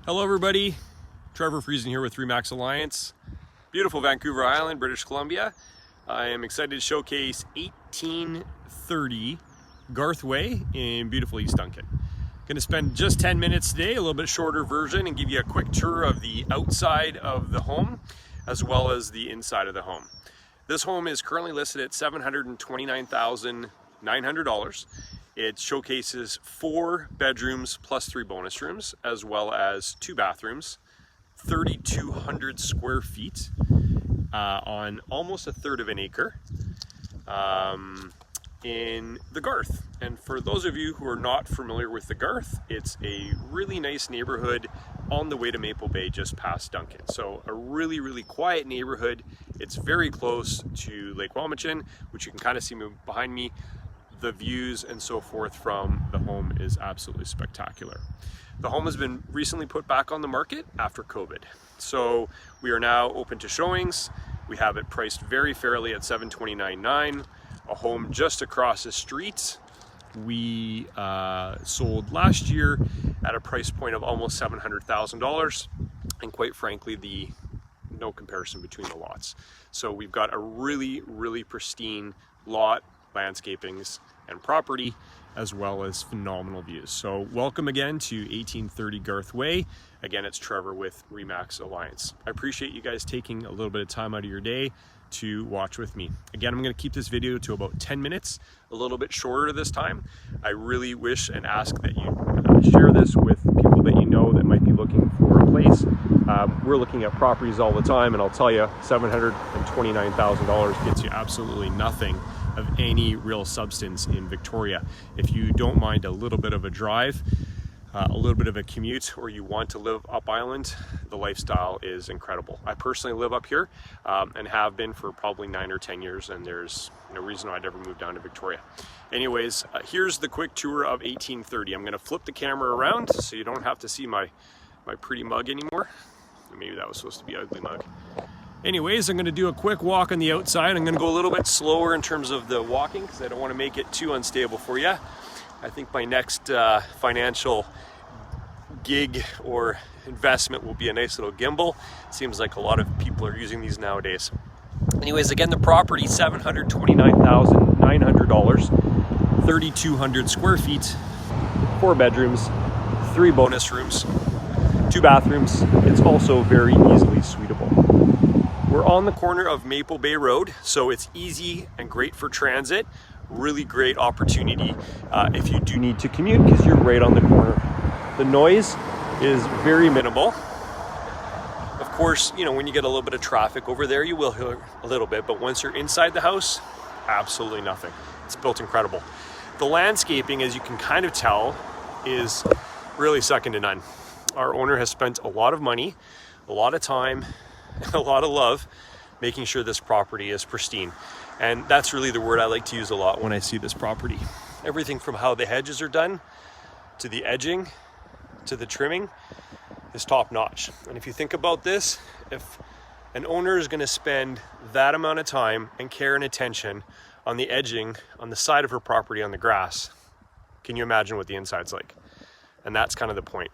Hello everybody, Trevor Friesen here with Remax Alliance, beautiful Vancouver Island, British Columbia. I am excited to showcase 1830 Garth Way in beautiful East Duncan. Going to spend just 10 minutes today, a little bit shorter version, and give you a quick tour of the outside of the home as well as the inside of the home. This home is currently listed at $729,900. It showcases 4 bedrooms plus 3 bonus rooms, as well as 2 bathrooms, 3,200 square feet on almost a third of an acre in the Garth. And for those of you who are not familiar with the Garth, it's a really nice neighborhood on the way to Maple Bay, just past Duncan. So a really quiet neighborhood. It's very close to Lake Wamachin, which you can kind of see behind me. The views and so forth from the home is absolutely spectacular. The home has been recently put back on the market after COVID. So we are now open to showings. We have it priced very fairly at $729,900. A home just across the street we sold last year at a price point of almost $700,000, and quite frankly, no comparison between the lots. So we've got a really pristine lot, landscapings and property, as well as phenomenal views. So welcome again to 1830 Garth Way. Again, it's Trevor with Remax Alliance. I appreciate you guys taking a little bit of time out of your day to watch with me. Again, I'm going to keep this video to about 10 minutes, a little bit shorter this time. I really wish and ask that you share this with people that you know that might be looking for a place. We're looking at properties all the time, and I'll tell you, $729,000 gets you absolutely nothing of any real substance in Victoria. If you don't mind a little bit of a drive, a little bit of a commute, or you want to live up island, the lifestyle is incredible. I personally live up here and have been for probably 9 or 10 years, and there's no reason I'd ever move down to Victoria. Anyways, here's the quick tour of 1830. I'm going to flip the camera around so you don't have to see my pretty mug anymore. Maybe that was supposed to be an ugly mug. Anyways, I'm going to do a quick walk on the outside. I'm going to go a little bit slower in terms of the walking because I don't want to make it too unstable for you. I think my next financial gig or investment will be a nice little gimbal. Seems like a lot of people are using these nowadays. Anyways, again, the property, $729,900, 3,200 square feet, 4 bedrooms, 3 bonus rooms, 2 bathrooms. It's also very easily suitable. We're on the corner of Maple Bay Road, so it's easy and great for transit. Really great opportunity if you do need to commute, because you're right on the corner. The noise is very minimal. Of course, you know, when you get a little bit of traffic over there, you will hear a little bit, but once you're inside the house, absolutely nothing. It's built incredible. The landscaping, as you can kind of tell, is really second to none. Our owner has spent a lot of money, a lot of time, a lot of love making sure this property is pristine. And that's really the word I like to use a lot when I see this property. Everything from how the hedges are done, to the edging, to the trimming is top notch. And if you think about this, if an owner is going to spend that amount of time and care and attention on the edging on the side of her property on the grass, can you imagine what the inside's like? And that's kind of the point.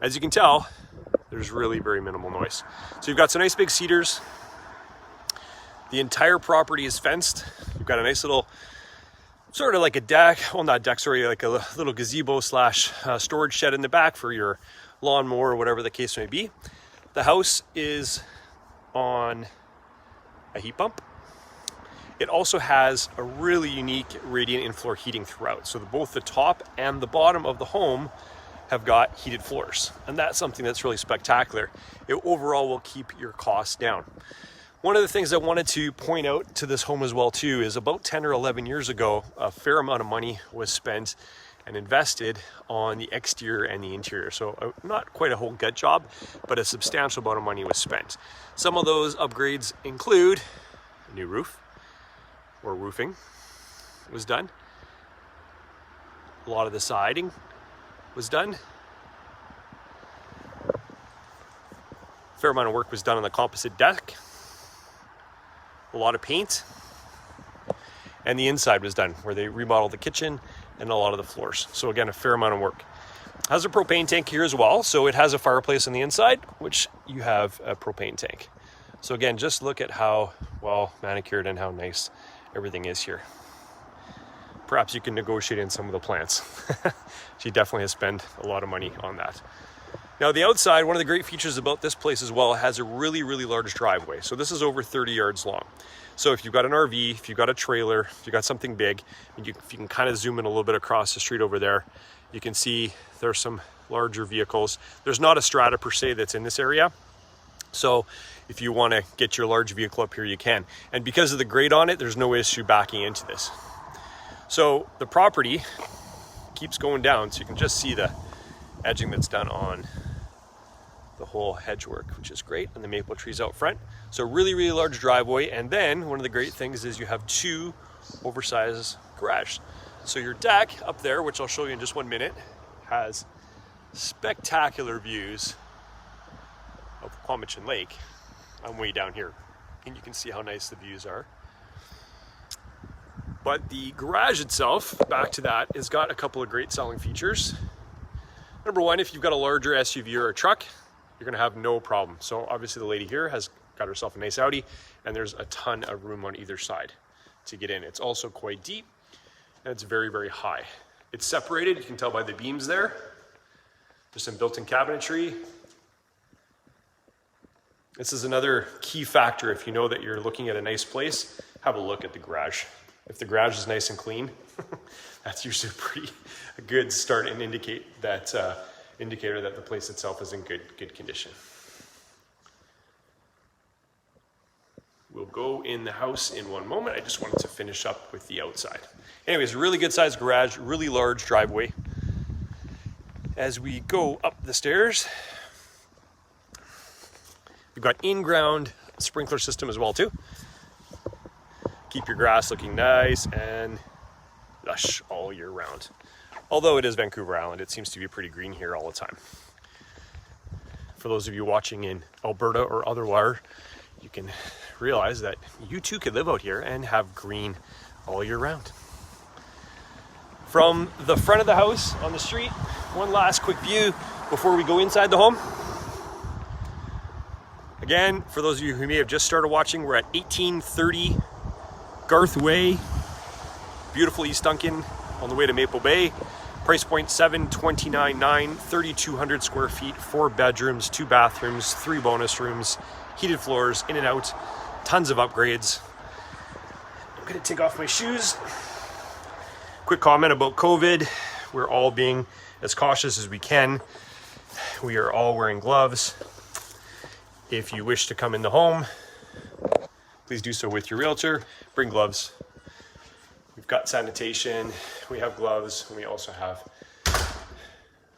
As you can tell, there's really very minimal noise. So you've got some nice big cedars. The entire property is fenced. You've got a nice little, sort of like a deck, well, not deck, sorry, like a little gazebo slash storage shed in the back for your lawnmower or whatever the case may be. The house is on a heat pump. It also has a really unique radiant in-floor heating throughout. So both the top and the bottom of the home have got heated floors, and that's something that's really spectacular. It overall will keep your costs down. One of the things I wanted to point out to this home as well too is about 10 or 11 years ago, a fair amount of money was spent and invested on the exterior and the interior. So not quite a whole gut job, but a substantial amount of money was spent. Some of those upgrades include a new roof, or roofing was done. A lot of the siding was done. A fair amount of work was done on the composite deck. A lot of paint. And the inside was done, where they remodeled the kitchen and a lot of the floors. So again, a fair amount of work. Has a propane tank here as well. So it has a fireplace on the inside, which you have a propane tank. So again, just look at how well manicured and how nice everything is here. Perhaps you can negotiate in some of the plants. She definitely has spent a lot of money on that. Now the outside, one of the great features about this place as well, has a really, really large driveway. So this is over 30 yards long. So if you've got an RV, if you've got a trailer, if you've got something big, if you can kind of zoom in a little bit across the street over there, you can see there's some larger vehicles. There's not a strata per se that's in this area. So if you want to get your large vehicle up here, you can. And because of the grade on it, there's no issue backing into this. So the property keeps going down, so you can just see the edging that's done on the whole hedge work, which is great, and the maple trees out front. So really, really large driveway. And then one of the great things is you have two oversized garages. So your deck up there, which I'll show you in just 1 minute, has spectacular views of Quamachin Lake. I'm way down here, and you can see how nice the views are. But the garage itself, back to that, has got a couple of great selling features. Number one, if you've got a larger SUV or a truck, you're gonna have no problem. So obviously the lady here has got herself a nice Audi, and there's a ton of room on either side to get in. It's also quite deep, and it's very, very high. It's separated, you can tell by the beams there. There's some built-in cabinetry. This is another key factor. If you know that you're looking at a nice place, have a look at the garage. If the garage is nice and clean, that's usually a good start and indicator that the place itself is in good condition. We'll go in the house in one moment. I just wanted to finish up with the outside. Anyways, really good sized garage, really large driveway. As we go up the stairs, we've got in-ground sprinkler system as well too. Keep your grass looking nice and lush all year round. Although it is Vancouver Island, it seems to be pretty green here all the time. For those of you watching in Alberta or otherwise, you can realize that you too could live out here and have green all year round. From the front of the house on the street, one last quick view before we go inside the home. Again, for those of you who may have just started watching, we're at 1830 Garth Way, beautiful East Duncan on the way to Maple Bay. Price point $729,900, 3,200 square feet, 4 bedrooms, 2 bathrooms, 3 bonus rooms, heated floors, in and out, tons of upgrades. I'm gonna take off my shoes. Quick comment about COVID. We're all being as cautious as we can. We are all wearing gloves. If you wish to come in the home, please do so with your realtor. Bring gloves. We've got sanitation, we have gloves, and we also have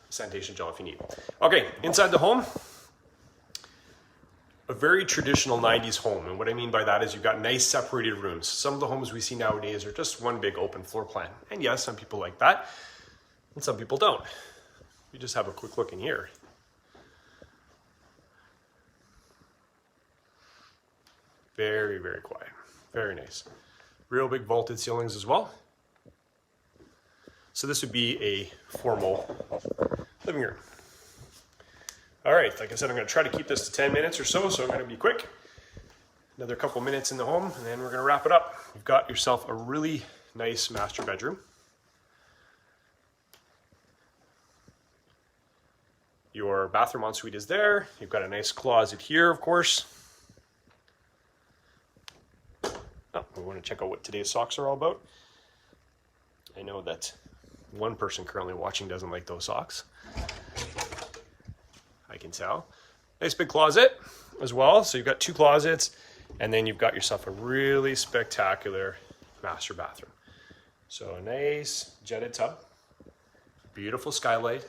sanitation gel if you need. Okay, inside the home, a very traditional 90s home. And what I mean by that is you've got nice separated rooms. Some of the homes we see nowadays are just one big open floor plan. And yes, some people like that, and some people don't. We just have a quick look in here. Very, very quiet, very nice. Real big vaulted ceilings as well. So this would be a formal living room. All right, like I said, I'm gonna try to keep this to 10 minutes or so I'm gonna be quick. Another couple minutes in the home, and then we're gonna wrap it up. You've got yourself a really nice master bedroom. Your bathroom ensuite is there. You've got a nice closet here, of course. Oh, we want to check out what today's socks are all about. I know that one person currently watching doesn't like those socks. I can tell. Nice big closet as well. So you've got 2 closets, and then you've got yourself a really spectacular master bathroom. So a nice jetted tub, beautiful skylight,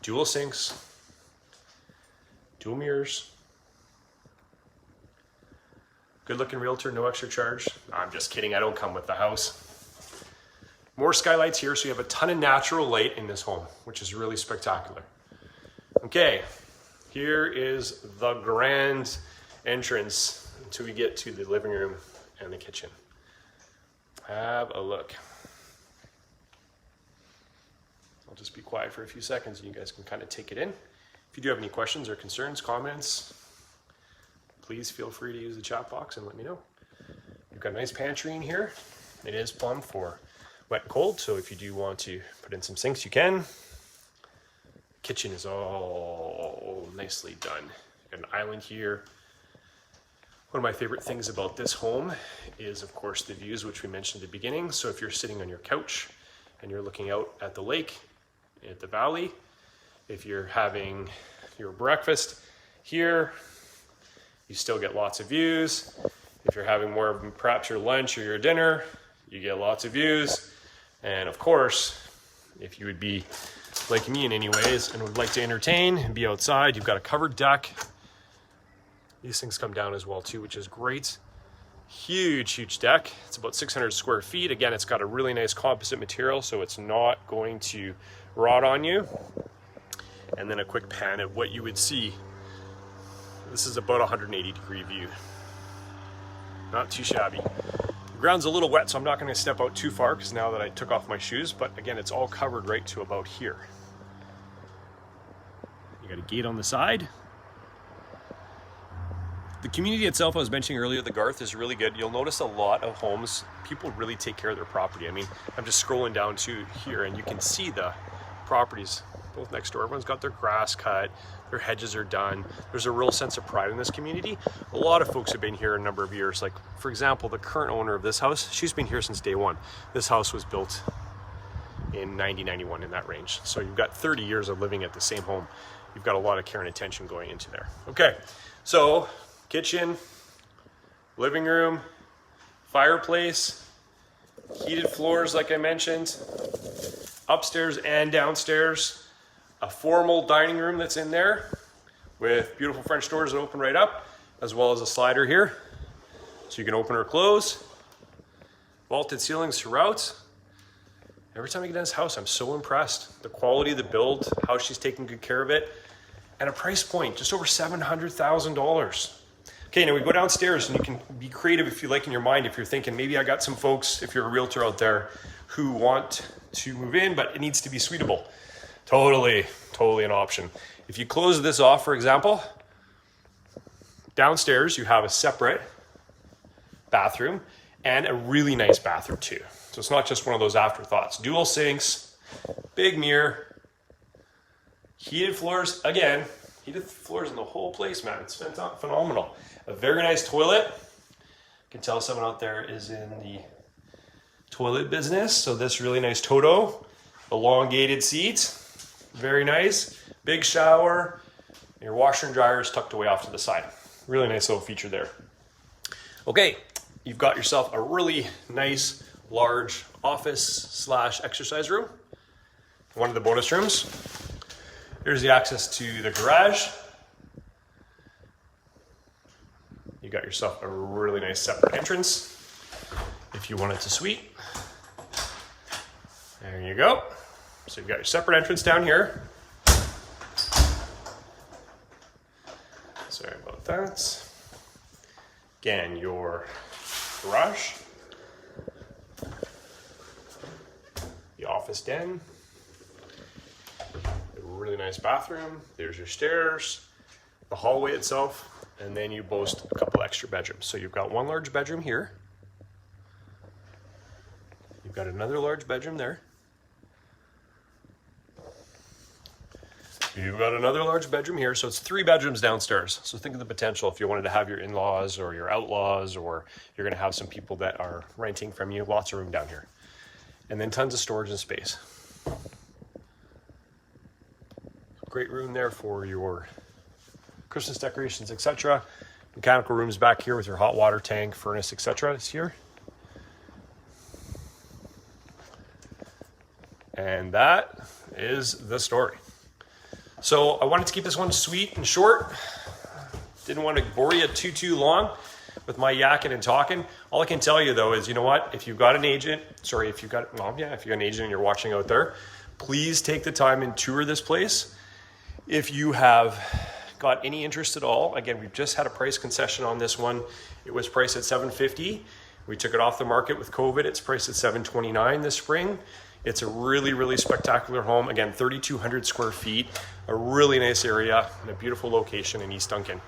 dual sinks, dual mirrors. Good looking realtor, no extra charge. I'm just kidding, I don't come with the house. More skylights here, so you have a ton of natural light in this home, which is really spectacular. Okay, here is the grand entrance until we get to the living room and the kitchen. Have a look. I'll just be quiet for a few seconds and you guys can kind of take it in. If you do have any questions or concerns, comments, please feel free to use the chat box and let me know. You've got a nice pantry in here. It is plumbed for wet and cold, so if you do want to put in some sinks, you can. Kitchen is all nicely done. Got an island here. One of my favorite things about this home is, of course, the views, which we mentioned at the beginning. So if you're sitting on your couch and you're looking out at the lake, at the valley, if you're having your breakfast here, you still get lots of views. If you're having more of perhaps your lunch or your dinner, you get lots of views. And of course, if you would be like me in any ways and would like to entertain and be outside, you've got a covered deck. These things come down as well too, which is great. Huge deck. It's about 600 square feet. Again, it's got a really nice composite material, so it's not going to rot on you. And then a quick pan of what you would see. This is about a 180-degree view. Not too shabby. The ground's a little wet, so I'm not going to step out too far because now that I took off my shoes, but again, it's all covered right to about here. You got a gate on the side. The community itself, I was mentioning earlier, the Garth is really good. You'll notice a lot of homes, people really take care of their property. I mean, I'm just scrolling down to here and you can see the properties both next door. Everyone's got their grass cut, their hedges are done. There's a real sense of pride in this community. A lot of folks have been here a number of years. Like, for example, the current owner of this house, she's been here since day one. This house was built in 91, in that range. So you've got 30 years of living at the same home. You've got a lot of care and attention going into there. Okay, so kitchen, living room, fireplace, heated floors like I mentioned, upstairs and downstairs, a formal dining room that's in there with beautiful French doors that open right up, as well as a slider here so you can open or close. Vaulted ceilings throughout. Every time I get in this house, I'm so impressed. The quality of the build, how she's taking good care of it, and a price point just over $700,000. Okay, now we go downstairs and you can be creative if you like in your mind. If you're thinking, maybe I got some folks, if you're a realtor out there, who want to move in, but it needs to be suitable. Totally an option. If you close this off, for example, downstairs you have a separate bathroom and a really nice bathroom too. So it's not just one of those afterthoughts. Dual sinks, big mirror, heated floors. Again, heated floors in the whole place, man. It's phenomenal. A very nice toilet. You can tell someone out there is in the toilet business. So this really nice Toto, elongated seats, very nice. Big shower. Your washer and dryer is tucked away off to the side. Really nice little feature there. Okay, you've got yourself a really nice large office/exercise room. One of the bonus rooms. Here's the access to the garage. You got yourself a really nice separate entrance if you want it to suite. There you go. So you've got your separate entrance down here. Sorry about that. Again, your garage. The office den. A really nice bathroom. There's your stairs. The hallway itself. And then you boast a couple extra bedrooms. So you've got one large bedroom here. You've got another large bedroom there. You've got another large bedroom here, so it's 3 bedrooms downstairs. So think of the potential if you wanted to have your in-laws or your outlaws, or you're gonna have some people that are renting from you, lots of room down here. And then tons of storage and space. Great room there for your Christmas decorations, etc. Mechanical rooms back here with your hot water tank, furnace, etc. is here. And that is the story. So I wanted to keep this one sweet and short. Didn't want to bore you too long with my yakking and talking. All I can tell you though is, you know what? If you've got an agent, if you've got an agent and you're watching out there, please take the time and tour this place. If you have got any interest at all, again, we've just had a price concession on this one. It was priced at $750. We took it off the market with COVID. It's priced at $729 this spring. It's a really, really spectacular home. Again, 3,200 square feet, a really nice area, and a beautiful location in East Duncan.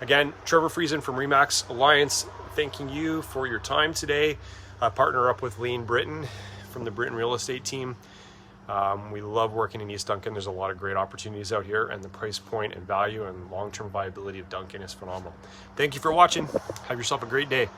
Again, Trevor Friesen from Remax Alliance, thanking you for your time today. Partner up with Lane Britton from the Britton Real Estate team. We love working in East Duncan. There's a lot of great opportunities out here, and the price point and value and long-term viability of Duncan is phenomenal. Thank you for watching. Have yourself a great day.